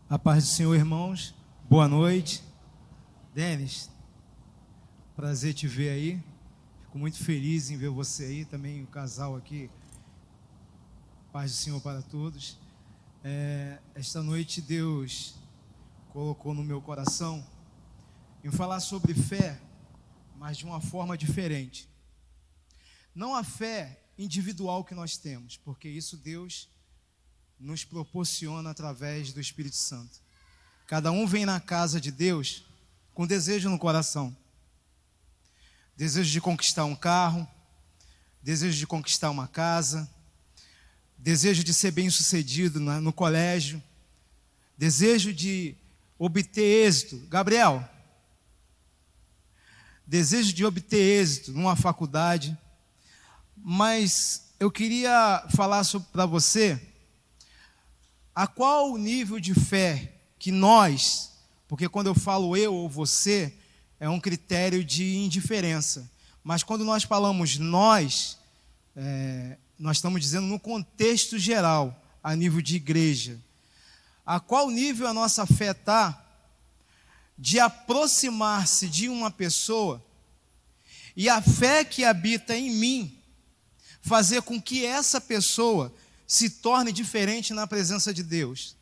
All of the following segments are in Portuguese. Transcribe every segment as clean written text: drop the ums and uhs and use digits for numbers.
A paz do Senhor, irmãos. Boa noite. Denis, prazer te ver aí. Fico muito feliz em ver você aí, também o casal aqui. Paz do Senhor para todos. Esta noite Deus colocou no meu coração em falar sobre fé, mas de uma forma diferente. Não a fé individual que nós temos, porque isso Deus nos proporciona através do Espírito Santo. Cada um vem na casa de Deus com desejo no coração. Desejo de conquistar um carro, desejo de conquistar uma casa, desejo de ser bem-sucedido no colégio, desejo de obter êxito. Gabriel, desejo de obter êxito numa faculdade. Mas eu queria falar para você a qual o nível de fé que nós, porque quando eu falo eu ou você, é um critério de indiferença. Mas quando nós falamos nós estamos dizendo no contexto geral, a nível de igreja. A qual nível a nossa fé está de aproximar-se de uma pessoa e a fé que habita em mim fazer com que essa pessoa se torne diferente na presença de Deus.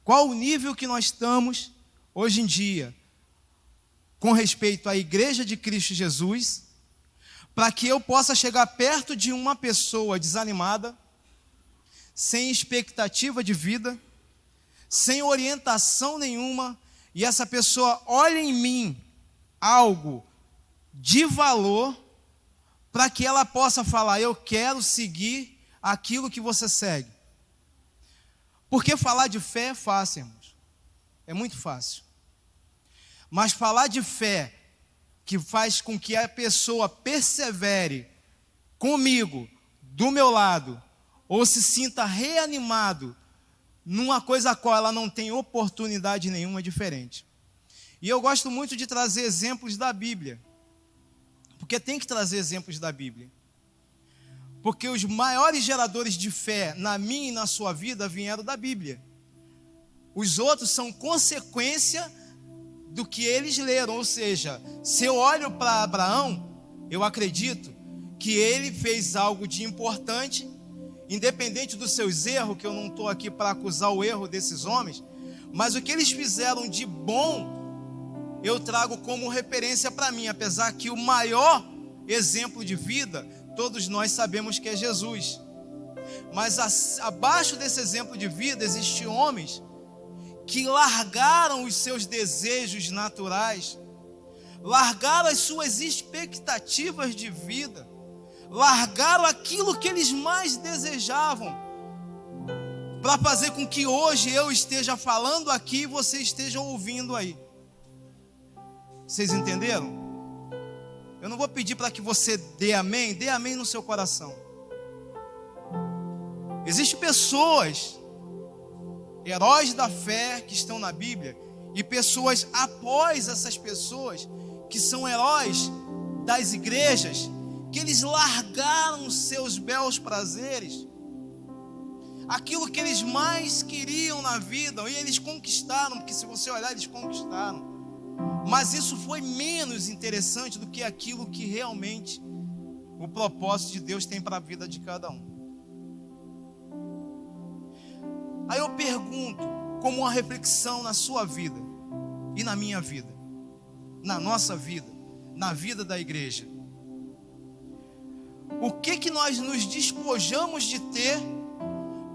Qual o nível que nós estamos hoje em dia com respeito à Igreja de Cristo Jesus, para que eu possa chegar perto de uma pessoa desanimada, sem expectativa de vida, sem orientação nenhuma, e essa pessoa olha em mim algo de valor, para que ela possa falar, eu quero seguir aquilo que você segue. Porque falar de fé é fácil, irmãos. É muito fácil. Mas falar de fé, que faz com que a pessoa persevere comigo, do meu lado, ou se sinta reanimado numa coisa a qual ela não tem oportunidade nenhuma, é diferente. E eu gosto muito de trazer exemplos da Bíblia. Porque tem que trazer exemplos da Bíblia. Porque os maiores geradores de fé na minha e na sua vida vieram da Bíblia. Os outros são consequência do que eles leram. Ou seja, se eu olho para Abraão, eu acredito que ele fez algo de importante, independente dos seus erros, que eu não estou aqui para acusar o erro desses homens, mas o que eles fizeram de bom, eu trago como referência para mim, apesar que o maior exemplo de vida, todos nós sabemos que é Jesus. Mas abaixo desse exemplo de vida, existem homens que largaram os seus desejos naturais, largaram as suas expectativas de vida, largaram aquilo que eles mais desejavam, para fazer com que hoje eu esteja falando aqui e você esteja ouvindo aí. Vocês entenderam? Eu não vou pedir para que você dê amém no seu coração. Existem pessoas, heróis da fé que estão na Bíblia, e pessoas após essas pessoas, que são heróis das igrejas, que eles largaram os seus belos prazeres, aquilo que eles mais queriam na vida, e eles conquistaram, porque se você olhar, eles conquistaram. Mas isso foi menos interessante do que aquilo que realmente o propósito de Deus tem para a vida de cada um. Aí eu pergunto, como uma reflexão na sua vida e na minha vida, na nossa vida, na vida da igreja, o que nós nos despojamos de ter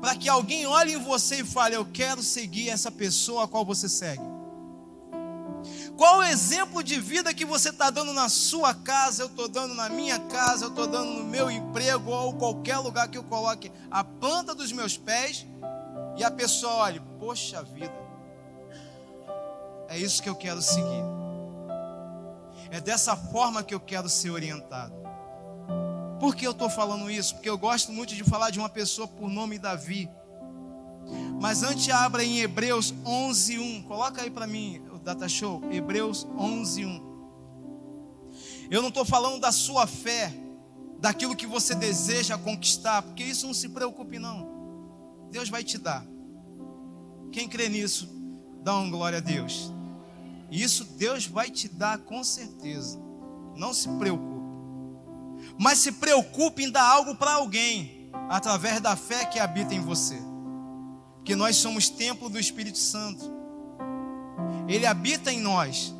para que alguém olhe em você e fale, eu quero seguir essa pessoa a qual você segue? Qual o exemplo de vida que você está dando na sua casa, eu estou dando na minha casa, eu estou dando no meu emprego, ou qualquer lugar que eu coloque a planta dos meus pés, e a pessoa olha, poxa vida, é isso que eu quero seguir. É dessa forma que eu quero ser orientado. Por que eu estou falando isso? Porque eu gosto muito de falar de uma pessoa por nome Davi. Mas antes abra em Hebreus 11:1. Coloca aí para mim o Data Show. Hebreus 11:1. Eu não estou falando da sua fé, daquilo que você deseja conquistar, porque isso não se preocupe não. Deus vai te dar. Quem crê nisso, dá uma glória a Deus. Isso Deus vai te dar com certeza. Não se preocupe. Mas se preocupe em dar algo para alguém, através da fé que habita em você. Porque nós somos templo do Espírito Santo. Ele habita em nós.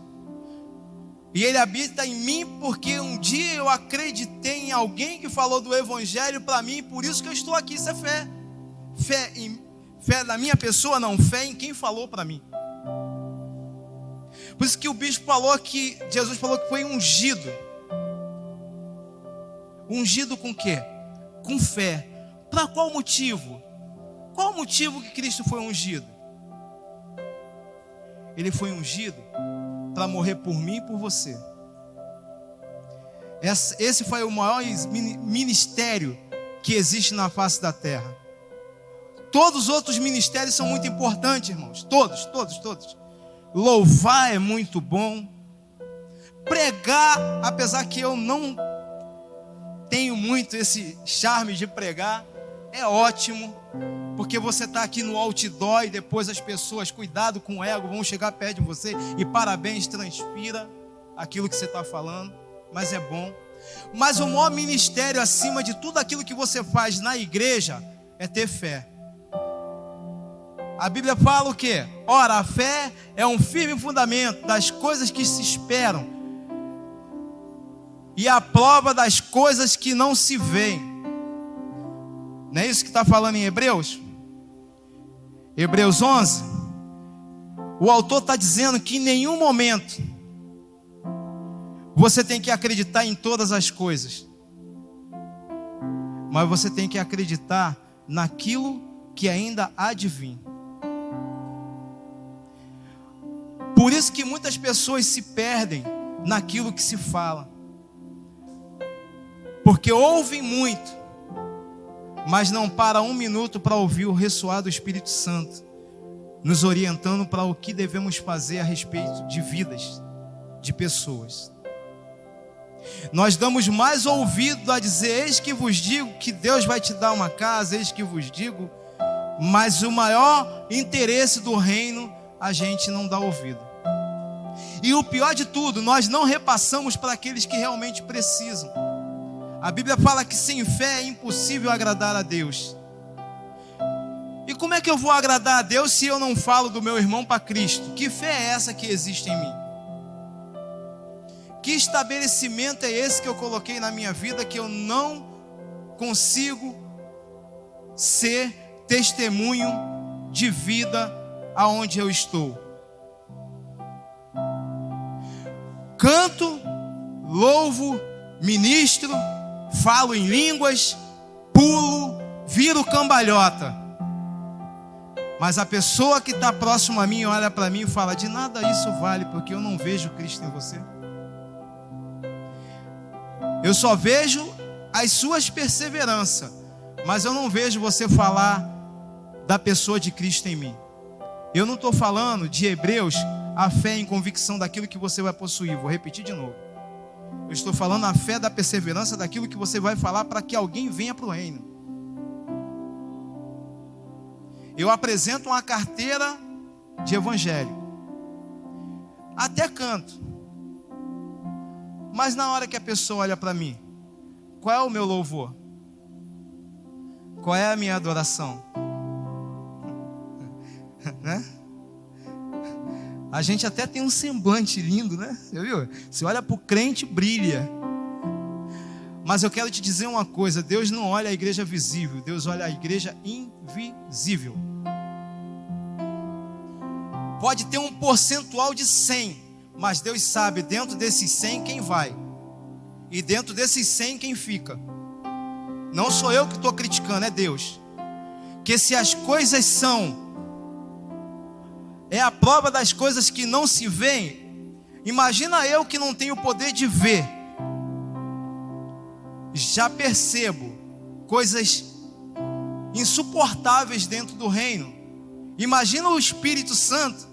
E Ele habita em mim porque um dia eu acreditei em alguém que falou do Evangelho para mim. Por isso que eu estou aqui, isso é fé. Fé na minha pessoa, não. Fé em quem falou para mim. Por isso que o bispo falou que, Jesus falou que foi ungido. Ungido com o quê? Com fé. Para qual motivo? Qual o motivo que Cristo foi ungido? Ele foi ungido para morrer por mim e por você. Esse foi o maior ministério que existe na face da terra. Todos os outros ministérios são muito importantes, irmãos. Todos. Louvar é muito bom. Pregar, apesar que eu não tenho muito esse charme de pregar, é ótimo. Porque você está aqui no outdoor e depois as pessoas, cuidado com o ego, vão chegar perto de você e parabéns, transpira aquilo que você está falando. Mas é bom. Mas o maior ministério acima de tudo aquilo que você faz na igreja é ter fé. A Bíblia fala o quê? Ora, a fé é um firme fundamento das coisas que se esperam e a prova das coisas que não se veem. Não é isso que está falando em Hebreus? Hebreus 11. O autor está dizendo que em nenhum momento você tem que acreditar em todas as coisas, mas você tem que acreditar naquilo que ainda há de vir. Por isso que muitas pessoas se perdem naquilo que se fala, porque ouvem muito, mas não para um minuto para ouvir o ressoar do Espírito Santo, nos orientando para o que devemos fazer a respeito de vidas, de pessoas. Nós damos mais ouvido a dizer, eis que vos digo que Deus vai te dar uma casa, eis que vos digo, mas o maior interesse do reino a gente não dá ouvido. E o pior de tudo, nós não repassamos para aqueles que realmente precisam. A Bíblia fala que sem fé é impossível agradar a Deus. E como é que eu vou agradar a Deus se eu não falo do meu irmão para Cristo? Que fé é essa que existe em mim? Que estabelecimento é esse que eu coloquei na minha vida que eu não consigo ser testemunho de vida aonde eu estou? Canto, louvo, ministro, falo em línguas, pulo, viro cambalhota. Mas a pessoa que está próxima a mim olha para mim e fala, de nada isso vale, porque eu não vejo Cristo em você. Eu só vejo as suas perseveranças, mas eu não vejo você falar da pessoa de Cristo em mim. Eu não estou falando de Hebreus, a fé em convicção daquilo que você vai possuir. Vou repetir de novo. Eu estou falando a fé da perseverança daquilo que você vai falar para que alguém venha para o reino. Eu apresento uma carteira de evangelho. Até canto. Mas na hora que a pessoa olha para mim, qual é o meu louvor? Qual é a minha adoração? Né? A gente até tem um semblante lindo, né? Você viu? Você olha para o crente, brilha. Mas eu quero te dizer uma coisa: Deus não olha a igreja visível, Deus olha a igreja invisível. Pode ter um percentual de 100, mas Deus sabe dentro desses 100 quem vai, e dentro desses 100 quem fica. Não sou eu que estou criticando, é Deus. Que se as coisas é a prova das coisas que não se veem, imagina eu que não tenho o poder de ver, já percebo coisas insuportáveis dentro do reino. Imagina o Espírito Santo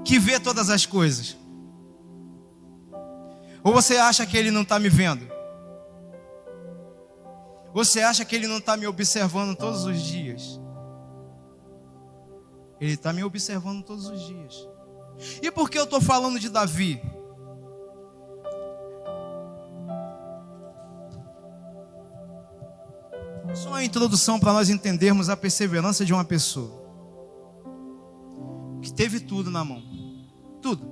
que vê todas as coisas. Ou você acha que Ele não está me vendo? Você acha que Ele não está me observando todos os dias? Ele está me observando todos os dias. E por que eu estou falando de Davi? Só uma introdução para nós entendermos a perseverança de uma pessoa que teve tudo na mão. Tudo.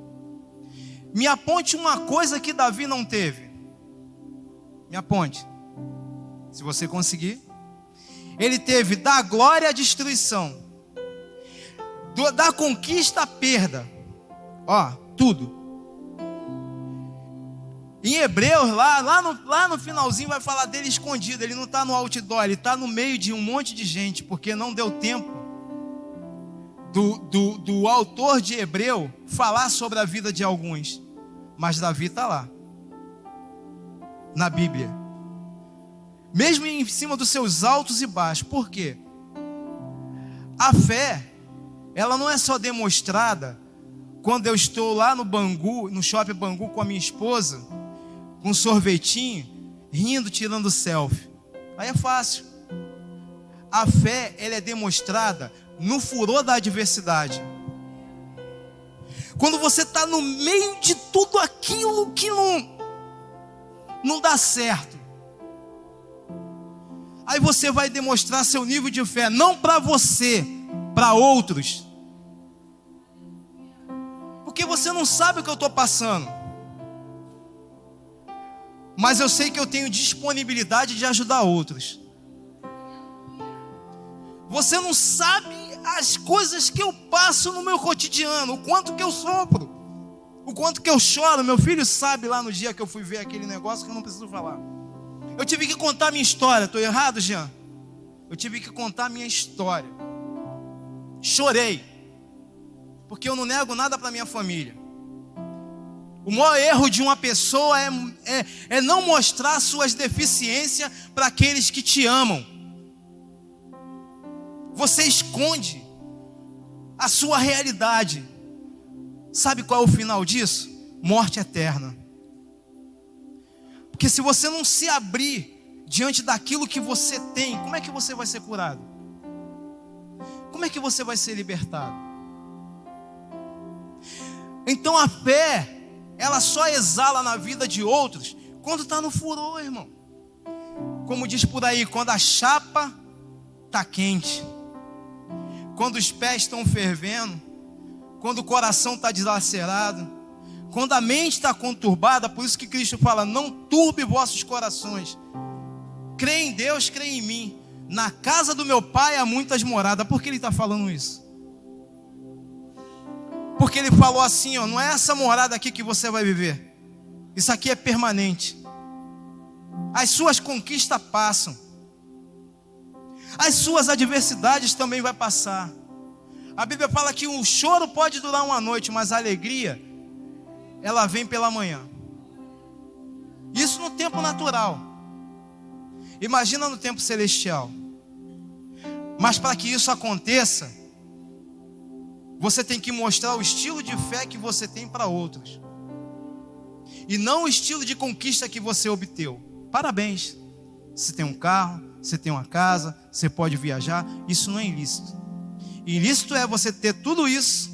Me aponte uma coisa que Davi não teve. Me aponte. Se você conseguir. Ele teve da glória à destruição, da conquista à perda. Ó, tudo. Em Hebreus, lá no finalzinho vai falar dele escondido. Ele não está no outdoor, ele está no meio de um monte de gente, porque não deu tempo do autor de Hebreu falar sobre a vida de alguns. Mas Davi está lá, na Bíblia. Mesmo em cima dos seus altos e baixos. Por quê? A fé, ela não é só demonstrada quando eu estou lá no Bangu, no shopping Bangu com a minha esposa, com um sorvetinho, rindo, tirando selfie. Aí é fácil. A fé, ela é demonstrada no furor da adversidade. Quando você está no meio de tudo aquilo que não dá certo. Aí você vai demonstrar seu nível de fé, não para você, para outros. Porque você não sabe o que eu estou passando. Mas eu sei que eu tenho disponibilidade de ajudar outros. Você não sabe as coisas que eu passo no meu cotidiano, o quanto que eu sofro, o quanto que eu choro. Meu filho sabe lá no dia que eu fui ver aquele negócio que eu não preciso falar. Eu tive que contar a minha história. Estou errado, Jean? Eu tive que contar a minha história. Chorei. Porque eu não nego nada para minha família. O maior erro de uma pessoa é não mostrar suas deficiências para aqueles que te amam. Você esconde a sua realidade. Sabe qual é o final disso? Morte eterna. Porque se você não se abrir diante daquilo que você tem, como é que você vai ser curado? Como é que você vai ser libertado? Então a fé, ela só exala na vida de outros quando está no furor, irmão. Como diz por aí, quando a chapa está quente, quando os pés estão fervendo, quando o coração está dilacerado, quando a mente está conturbada. Por isso que Cristo fala: não turbe vossos corações. Crê em Deus, crê em mim. Na casa do meu pai há muitas moradas. Por que ele está falando isso? Porque ele falou assim, ó, não é essa morada aqui que você vai viver. Isso aqui é permanente. As suas conquistas passam. As suas adversidades também vai passar. A Bíblia fala que o choro pode durar uma noite, mas a alegria, ela vem pela manhã. Isso no tempo natural. Imagina no tempo celestial. Mas para que isso aconteça, você tem que mostrar o estilo de fé que você tem para outros. E não o estilo de conquista que você obteve. Parabéns. Você tem um carro, você tem uma casa, você pode viajar. Isso não é ilícito. Ilícito é você ter tudo isso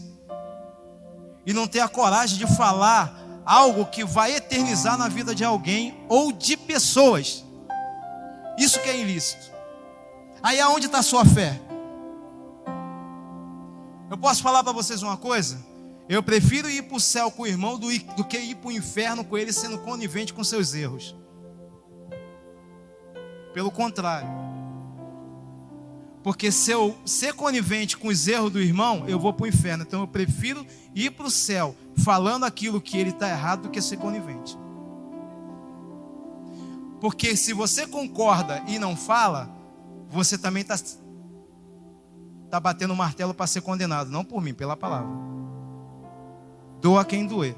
e não ter a coragem de falar algo que vai eternizar na vida de alguém ou de pessoas. Isso que é ilícito. Aí aonde está a sua fé? Eu posso falar para vocês uma coisa? Eu prefiro ir para o céu com o irmão do que ir para o inferno com ele sendo conivente com seus erros. Pelo contrário. Porque se eu ser conivente com os erros do irmão, eu vou para o inferno. Então eu prefiro ir para o céu falando aquilo que ele está errado do que ser conivente. Porque se você concorda e não fala, você também está batendo o martelo para ser condenado. Não por mim, pela palavra. Doa quem doer.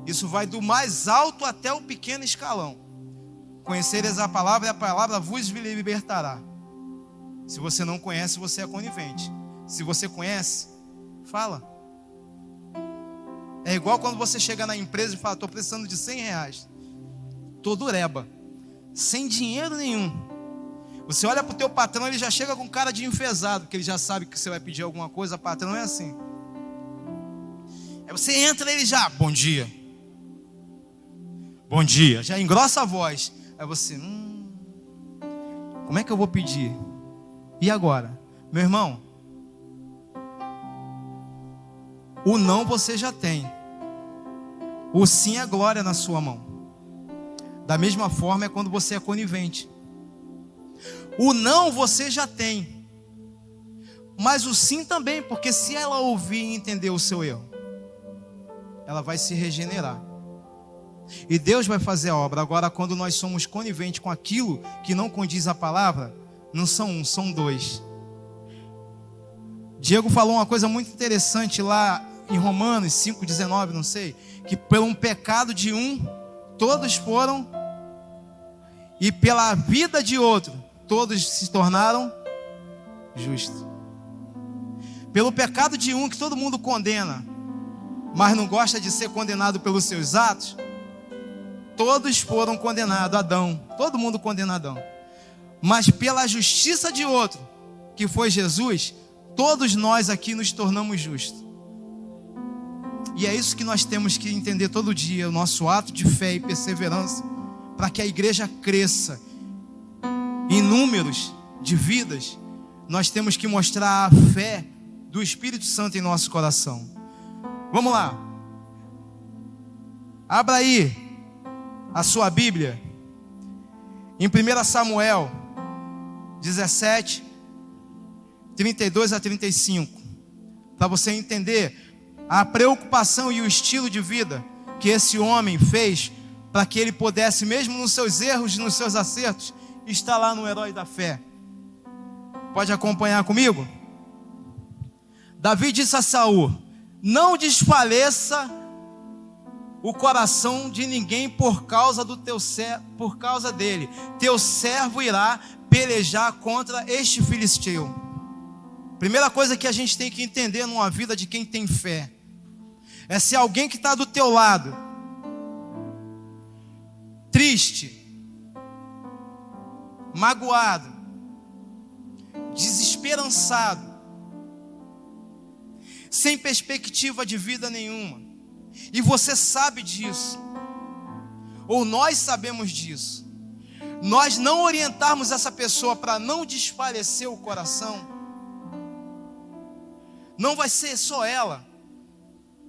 Isso vai do mais alto até o pequeno escalão. Conhecereis a palavra e a palavra vos libertará. Se você não conhece, você é conivente. Se você conhece, fala. É igual quando você chega na empresa e fala: estou precisando de R$100. Estou dureba, sem dinheiro nenhum. Você olha para o teu patrão, ele já chega com cara de enfesado, porque ele já sabe que você vai pedir alguma coisa. Patrão é assim. Aí você entra e ele já, bom dia. Bom dia. Já engrossa a voz. Aí você, como é que eu vou pedir? E agora? Meu irmão, o não você já tem. O sim é glória na sua mão. Da mesma forma é quando você é conivente. O não você já tem. Mas o sim também, porque se ela ouvir e entender o seu erro, ela vai se regenerar. E Deus vai fazer a obra. Agora, quando nós somos coniventes com aquilo que não condiz a palavra, não são um, são dois. Diego falou uma coisa muito interessante lá em Romanos 5,19, não sei, que pelo um pecado de um, todos foram, e pela vida de outro, todos se tornaram justos. Pelo pecado de um que todo mundo condena, mas não gosta de ser condenado pelos seus atos, todos foram condenados, Adão, todo mundo condena Adão. Mas pela justiça de outro, que foi Jesus, todos nós aqui nos tornamos justos. E é isso que nós temos que entender todo dia, o nosso ato de fé e perseverança, para que a igreja cresça em números de vidas. Nós temos que mostrar a fé do Espírito Santo em nosso coração. Vamos lá. Abra aí a sua Bíblia em 1 Samuel 17, 32 a 35, para você entender a preocupação e o estilo de vida que esse homem fez para que ele pudesse, mesmo nos seus erros e nos seus acertos, estar lá no herói da fé. Pode acompanhar comigo? Davi disse a Saul: não desfaleça o coração de ninguém por causa por causa dele. Teu servo irá pelejar contra este filisteu. Primeira coisa que a gente tem que entender numa vida de quem tem fé é se alguém que está do teu lado triste, magoado, desesperançado, sem perspectiva de vida nenhuma, e você sabe disso, ou nós sabemos disso, nós não orientarmos essa pessoa para não desfalecer o coração, não vai ser só ela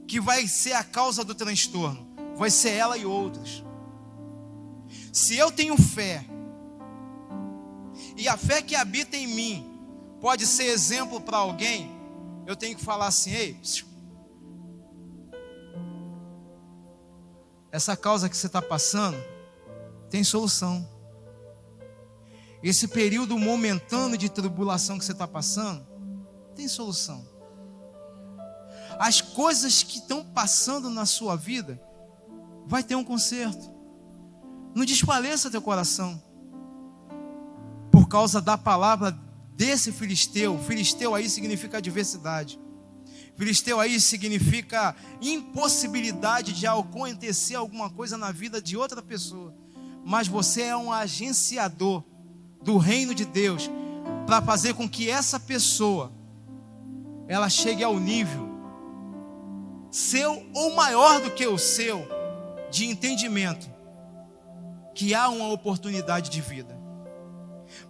que vai ser a causa do transtorno, vai ser ela e outros. Se eu tenho fé, e a fé que habita em mim pode ser exemplo para alguém, eu tenho que falar assim: ei, essa causa que você está passando tem solução. Esse período momentâneo de tribulação que você está passando tem solução. As coisas que estão passando na sua vida vai ter um conserto. Não desfaleça teu coração por causa da palavra desse filisteu. Filisteu aí significa adversidade. Filisteu aí significa impossibilidade de acontecer alguma coisa na vida de outra pessoa. Mas você é um agenciador do reino de Deus para fazer com que essa pessoa ela chegue ao nível seu ou maior do que o seu de entendimento que há uma oportunidade de vida.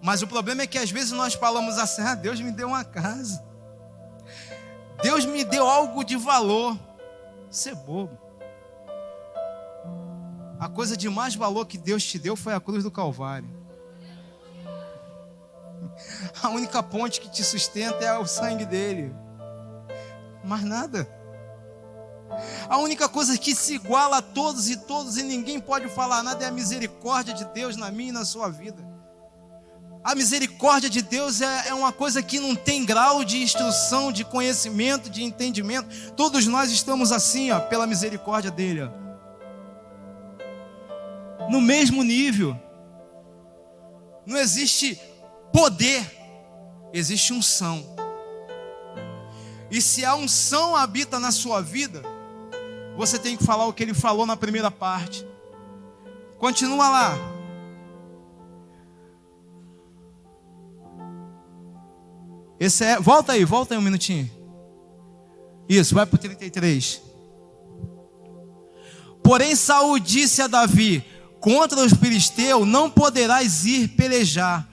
Mas o problema é que às vezes nós falamos assim: ah, Deus me deu uma casa, Deus me deu algo de valor. Você é bobo. A coisa de mais valor que Deus te deu foi a cruz do Calvário. A única ponte que te sustenta é o sangue dele, mais nada. A única coisa que se iguala a todos e ninguém pode falar nada é a misericórdia de Deus na minha e na sua vida. A misericórdia de Deus é uma coisa que não tem grau de instrução, de conhecimento, de entendimento. Todos nós estamos assim, ó, pela misericórdia dele, ó, no mesmo nível. Não existe poder, existe unção. E se a unção habita na sua vida, você tem que falar o que ele falou na primeira parte. Continua lá. Volta aí um minutinho. Isso, vai para o 33. Porém Saul disse a Davi: contra os filisteus não poderás ir pelejar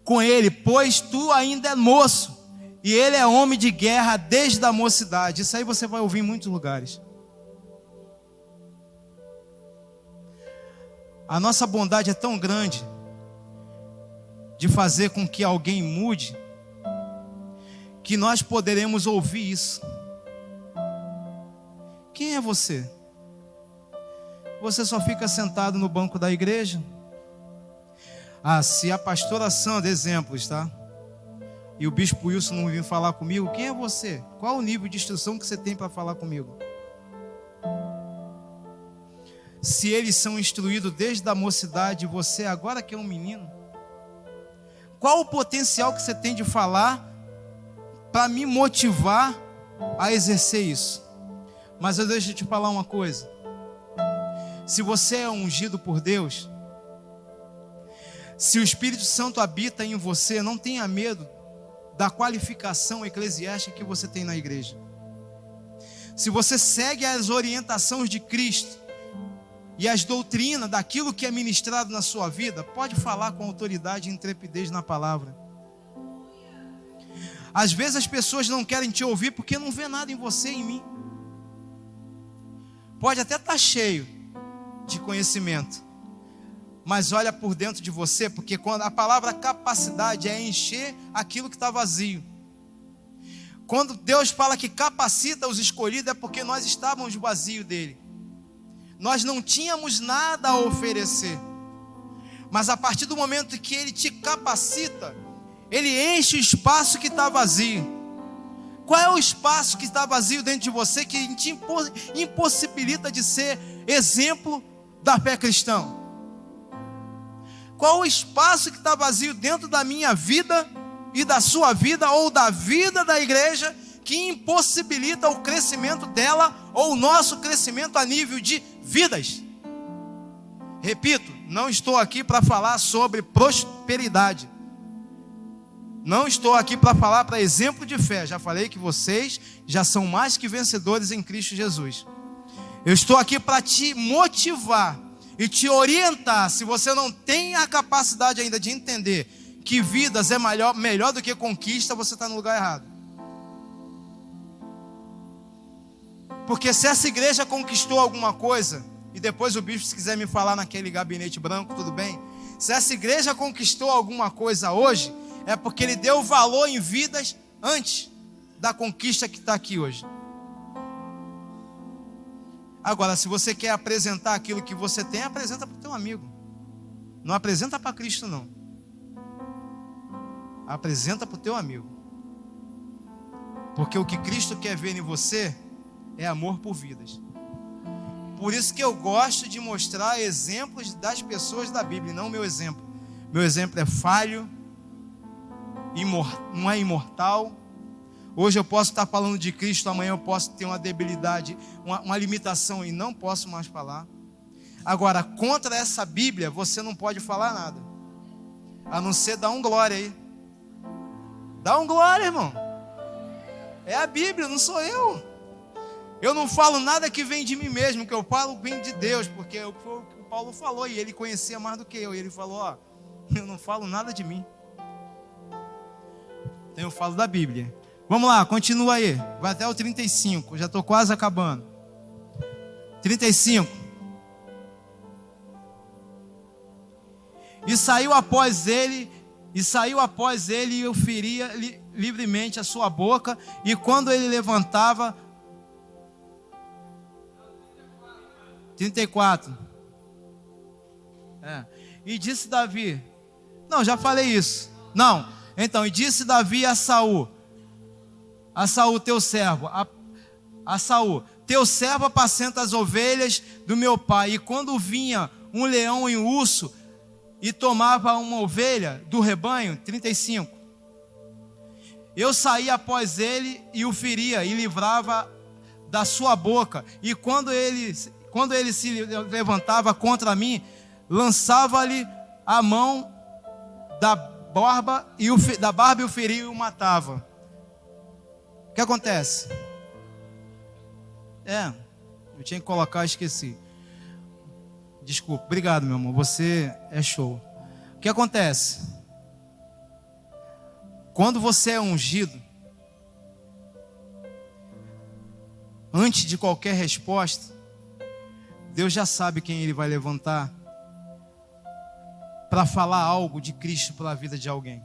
com ele, pois tu ainda é moço, e ele é homem de guerra desde a mocidade. Isso aí você vai ouvir em muitos lugares. A nossa bondade é tão grande de fazer com que alguém mude, que nós poderemos ouvir isso. Quem é você? Você só fica sentado no banco da igreja? Se a pastora Sandra, exemplos, tá? E o bispo Wilson não vir falar comigo, quem é você? Qual o nível de instrução que você tem para falar comigo? Se eles são instruídos desde a mocidade, você agora que é um menino, qual o potencial que você tem de falar para me motivar a exercer isso? Mas deixa eu te falar uma coisa. Se você é ungido por Deus, se o Espírito Santo habita em você, não tenha medo da qualificação eclesiástica que você tem na igreja. Se você segue as orientações de Cristo e as doutrinas daquilo que é ministrado na sua vida, pode falar com autoridade e intrepidez na palavra. Às vezes as pessoas não querem te ouvir porque não vê nada em você e em mim. Pode até estar cheio de conhecimento, mas olha por dentro de você, porque quando a palavra capacidade é encher aquilo que está vazio. Quando Deus fala que capacita os escolhidos, é porque nós estávamos vazios dele. Nós não tínhamos nada a oferecer. Mas a partir do momento que ele te capacita, ele enche o espaço que está vazio. Qual é o espaço que está vazio dentro de você que te impossibilita de ser exemplo da fé cristã? Qual o espaço que está vazio dentro da minha vida e da sua vida, ou da vida da igreja, que impossibilita o crescimento dela, ou o nosso crescimento a nível de vidas? Repito, não estou aqui para falar sobre prosperidade. Não estou aqui para falar para exemplo de fé. Já falei que vocês já são mais que vencedores em Cristo Jesus. Eu estou aqui para te motivar e te orientar. Se você não tem a capacidade ainda de entender que vidas é melhor do que conquista, você está no lugar errado. Porque se essa igreja conquistou alguma coisa, e depois o bispo, se quiser me falar naquele gabinete branco, tudo bem. Se essa igreja conquistou alguma coisa hoje, é porque ele deu valor em vidas antes da conquista que está aqui hoje. Agora, se você quer apresentar aquilo que você tem, apresenta para o teu amigo. Não apresenta para Cristo, não. Apresenta para o teu amigo. Porque o que Cristo quer ver em você é amor por vidas. Por isso que eu gosto de mostrar exemplos das pessoas da Bíblia, não o meu exemplo. Meu exemplo é falho, não é imortal. Hoje eu posso estar falando de Cristo, amanhã eu posso ter uma debilidade, uma limitação e não posso mais falar. Agora, contra essa Bíblia, você não pode falar nada, a não ser dar um glória aí. Dá um glória, irmão. É a Bíblia, não sou eu. Eu não falo nada que vem de mim mesmo, o que eu falo vem de Deus, porque foi o que o Paulo falou, e ele conhecia mais do que eu. E ele falou, eu não falo nada de mim. Então eu falo da Bíblia. Vamos lá, continua aí. Vai até o 35, já estou quase acabando. 35. E saiu após ele e eu feria livremente a sua boca, e quando ele levantava... 34. E disse Davi... Não, já falei isso. Não, então, e disse Davi a Saul, teu servo, a Saul, teu servo apacenta as ovelhas do meu pai, e quando vinha um leão e um urso, e tomava uma ovelha do rebanho, 35, eu saía após ele, e o feria, e livrava da sua boca, e quando ele se levantava contra mim, lançava-lhe a mão barba e o feria e o matava. O que acontece? Eu tinha que colocar, esqueci. Desculpa, obrigado, meu amor, você é show. O que acontece? Quando você é ungido, antes de qualquer resposta, Deus já sabe quem Ele vai levantar para falar algo de Cristo para a vida de alguém.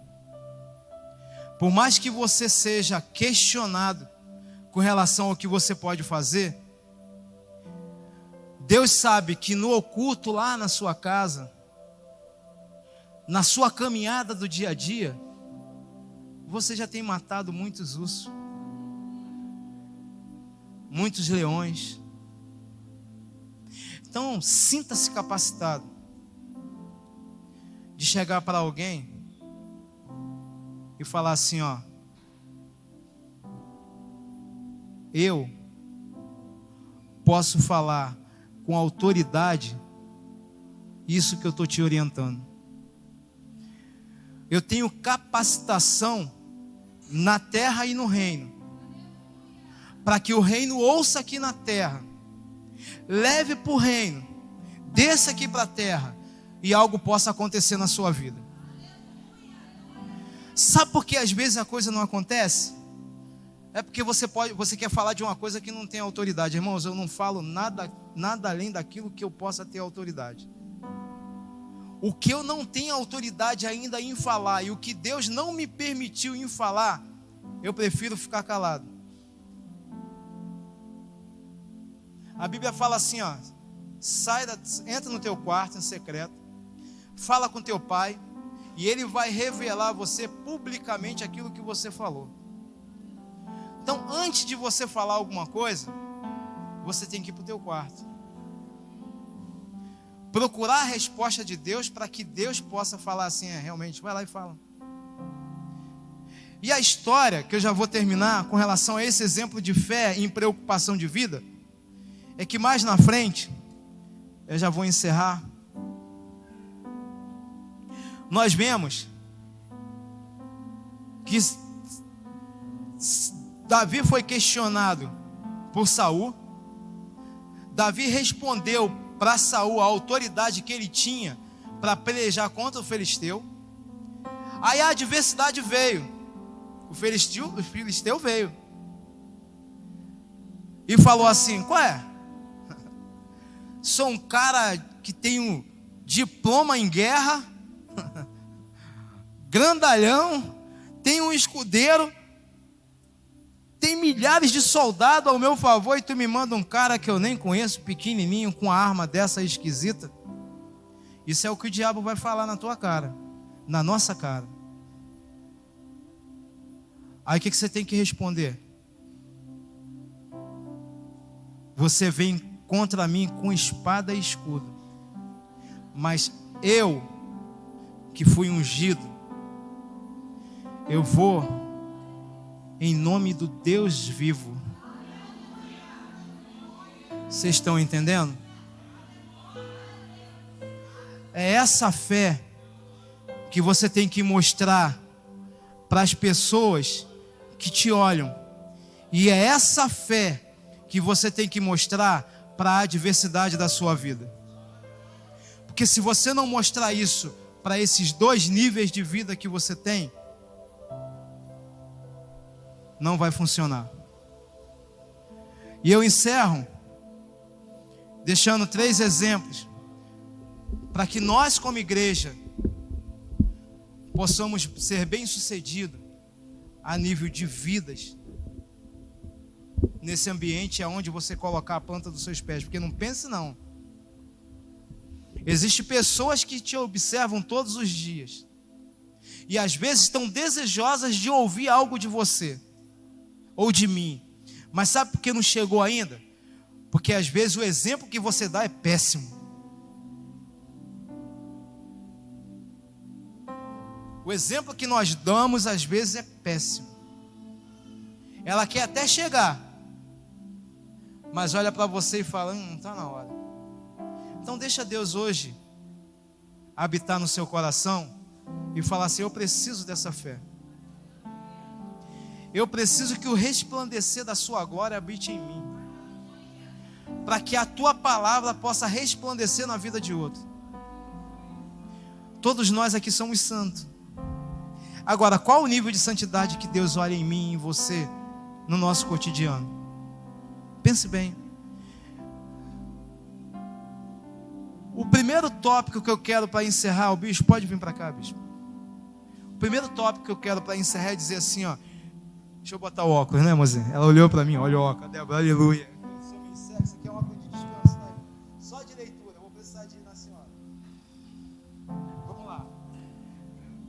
Por mais que você seja questionado com relação ao que você pode fazer, Deus sabe que no oculto lá na sua casa, na sua caminhada do dia a dia, você já tem matado muitos ursos, muitos leões. Então, sinta-se capacitado de chegar para alguém e falar assim, ó: eu posso falar com autoridade isso que eu estou te orientando. Eu tenho capacitação na terra e no reino, para que o reino ouça aqui na terra, leve para o reino, desça aqui para a terra, e algo possa acontecer na sua vida. Sabe por que às vezes a coisa não acontece? É porque você quer falar de uma coisa que não tem autoridade. Irmãos, eu não falo nada além daquilo que eu possa ter autoridade. O que eu não tenho autoridade ainda em falar, e o que Deus não me permitiu em falar, eu prefiro ficar calado. A Bíblia fala assim, ó: entra no teu quarto em secreto, fala com teu pai, e ele vai revelar a você publicamente aquilo que você falou. Então, antes de você falar alguma coisa, você tem que ir para o teu quarto, procurar a resposta de Deus, para que Deus possa falar assim, realmente, vai lá e fala. E a história, que eu já vou terminar, com relação a esse exemplo de fé em preocupação de vida, é que mais na frente, eu já vou encerrar, nós vemos que Davi foi questionado por Saul. Davi respondeu para Saul a autoridade que ele tinha para pelejar contra o filisteu. Aí a adversidade veio, o filisteu veio e falou assim: qual é? Sou um cara que tem um diploma em guerra, grandalhão, tem um escudeiro, tem milhares de soldados ao meu favor, e tu me manda um cara que eu nem conheço, pequenininho, com uma arma dessa esquisita. Isso é o que o diabo vai falar na tua cara, na nossa cara. Aí o que você tem que responder? Você vem contra mim com espada e escudo, mas eu, que fui ungido, eu vou em nome do Deus vivo. Vocês estão entendendo? É essa fé que você tem que mostrar para as pessoas que te olham, e é essa fé que você tem que mostrar para a adversidade da sua vida. Porque se você não mostrar isso para esses dois níveis de vida que você tem, não vai funcionar. E eu encerro deixando 3 exemplos para que nós, como igreja, possamos ser bem-sucedidos a nível de vidas nesse ambiente aonde você colocar a planta dos seus pés. Porque não pense não, existem pessoas que te observam todos os dias e às vezes estão desejosas de ouvir algo de você ou de mim, mas sabe por que não chegou ainda? Porque às vezes o exemplo que você dá é péssimo. O exemplo que nós damos às vezes é péssimo. Ela quer até chegar, mas olha para você e fala: não está na hora. Então deixa Deus hoje habitar no seu coração, e falar assim: eu preciso dessa fé. Eu preciso que o resplandecer da sua glória habite em mim, para que a tua palavra possa resplandecer na vida de outro. Todos nós aqui somos santos. Agora, qual o nível de santidade que Deus olha em mim e em você no nosso cotidiano? Pense bem. O primeiro tópico que eu quero para encerrar, o bispo pode vir para cá, bispo. O primeiro tópico que eu quero para encerrar é dizer assim, ó. Deixa eu botar o óculos, né, mozinha? Ela olhou para mim, olha o óculos, Débora, aleluia. Eu sou meio cego, isso aqui é um óculos de descanso, né? Só de leitura, eu vou precisar de ir na senhora. Vamos lá.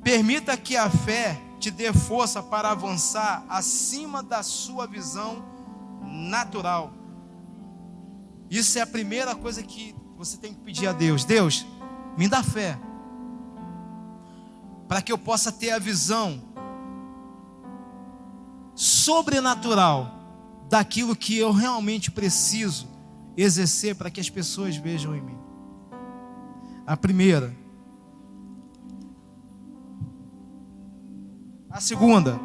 Permita que a fé te dê força para avançar acima da sua visão natural. Isso é a primeira coisa que você tem que pedir a Deus. Deus, me dá fé, para que eu possa ter a visão sobrenatural daquilo que eu realmente preciso exercer para que as pessoas vejam em mim. A primeira. A segunda,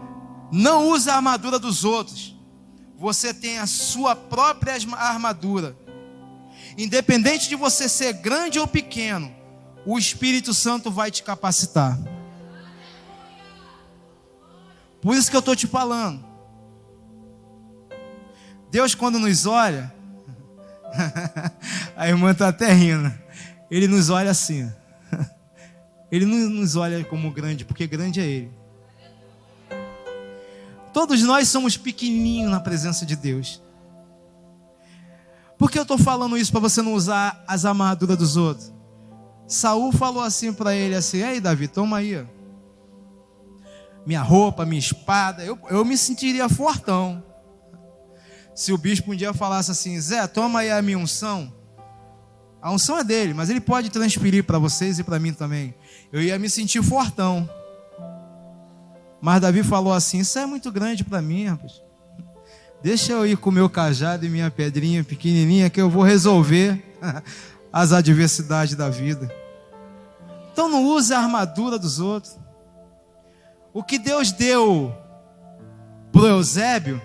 não use a armadura dos outros. Você tem a sua própria armadura. Independente de você ser grande ou pequeno, o Espírito Santo vai te capacitar. Por isso que eu estou te falando. Deus, quando nos olha, a irmã está até rindo, Ele nos olha assim. Ele não nos olha como grande, porque grande é Ele. Todos nós somos pequenininhos na presença de Deus. Por que eu estou falando isso para você não usar as armaduras dos outros? Saul falou assim para ele, assim: ei, Davi, toma aí, ó, minha roupa, minha espada. Eu me sentiria fortão se o bispo um dia falasse assim: Zé, toma aí a minha unção. A unção é dele, mas ele pode transferir para vocês e para mim também. Eu ia me sentir fortão. Mas Davi falou assim: isso é muito grande para mim, rapaz. Deixa eu ir com o meu cajado e minha pedrinha pequenininha, que eu vou resolver as adversidades da vida. Então não use a armadura dos outros. O que Deus deu para o Eusébio,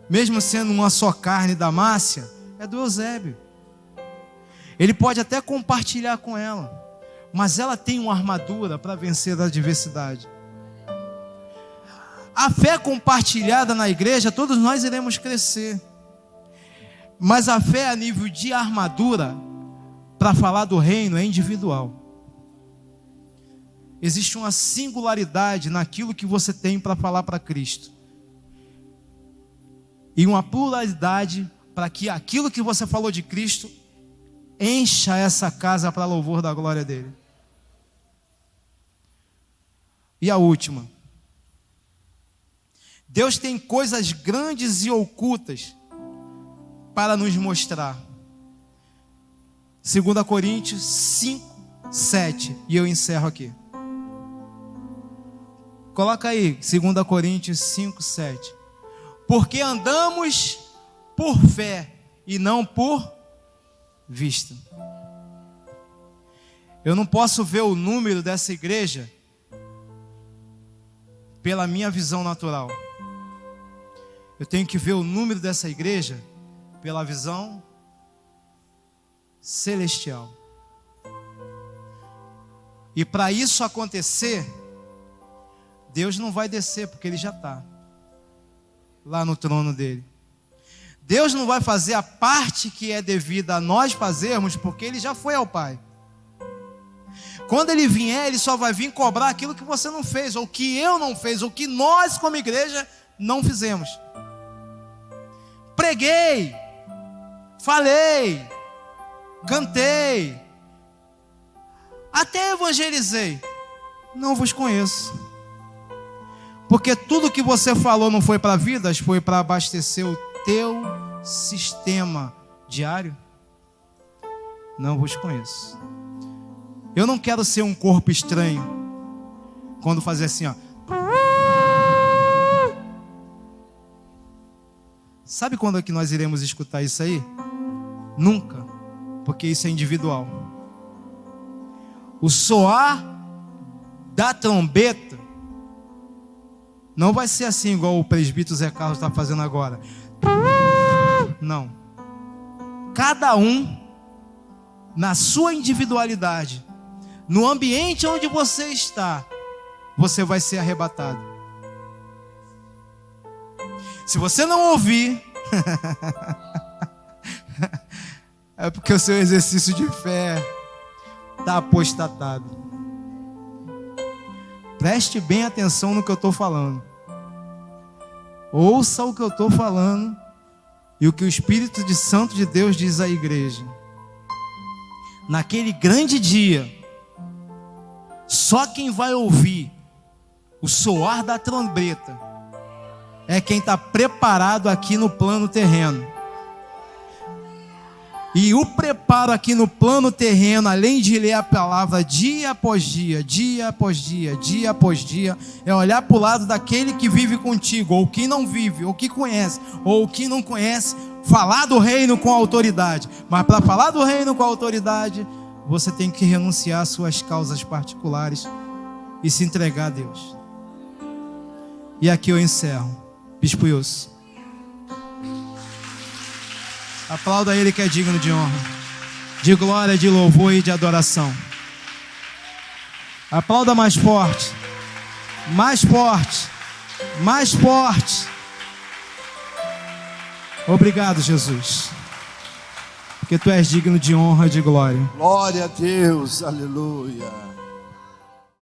mesmo sendo uma só carne da Márcia, é do Eusébio. Ele pode até compartilhar com ela, mas ela tem uma armadura para vencer a adversidade. A fé compartilhada na igreja, todos nós iremos crescer. Mas a fé a nível de armadura, para falar do reino, é individual. Existe uma singularidade naquilo que você tem para falar para Cristo. E uma pluralidade para que aquilo que você falou de Cristo encha essa casa para louvor da glória dele. E a última. Deus tem coisas grandes e ocultas para nos mostrar. 2 Coríntios 5, 7. E eu encerro aqui. Coloca aí, 2 Coríntios 5, 7. Porque andamos por fé e não por vista. Eu não posso ver o número dessa igreja pela minha visão natural. Eu tenho que ver o número dessa igreja pela visão celestial. E para isso acontecer, Deus não vai descer, porque Ele já está lá no trono dele. Deus não vai fazer a parte que é devida a nós fazermos, porque Ele já foi ao Pai. Quando Ele vier, Ele só vai vir cobrar aquilo que você não fez, ou que eu não fiz, ou que nós como igreja não fizemos. Preguei, falei, cantei, até evangelizei, não vos conheço. Porque tudo que você falou não foi para vidas, foi para abastecer o teu sistema diário. Não vos conheço. Eu não quero ser um corpo estranho quando fazer assim, ó. Sabe quando é que nós iremos escutar isso aí? Nunca, porque isso é individual. O soar da trombeta, não vai ser assim igual o presbítero Zé Carlos está fazendo agora. Não. Cada um, na sua individualidade, no ambiente onde você está, você vai ser arrebatado. Se você não ouvir, é porque o seu exercício de fé está apostatado. Preste bem atenção no que eu estou falando. Ouça o que eu estou falando e o que o Espírito de Santo de Deus diz à igreja. Naquele grande dia, só quem vai ouvir o soar da trombeta é quem está preparado aqui no plano terreno. E o preparo aqui no plano terreno, além de ler a palavra dia após dia, dia após dia, dia após dia, é olhar para o lado daquele que vive contigo, ou que não vive, ou que conhece, ou que não conhece, falar do reino com autoridade. Mas para falar do reino com autoridade, você tem que renunciar às suas causas particulares e se entregar a Deus. E aqui eu encerro. Bispo Wilson. Aplauda ele que é digno de honra, de glória, de louvor e de adoração. Aplauda mais forte, mais forte, mais forte. Obrigado, Jesus, porque tu és digno de honra e de glória. Glória a Deus, aleluia.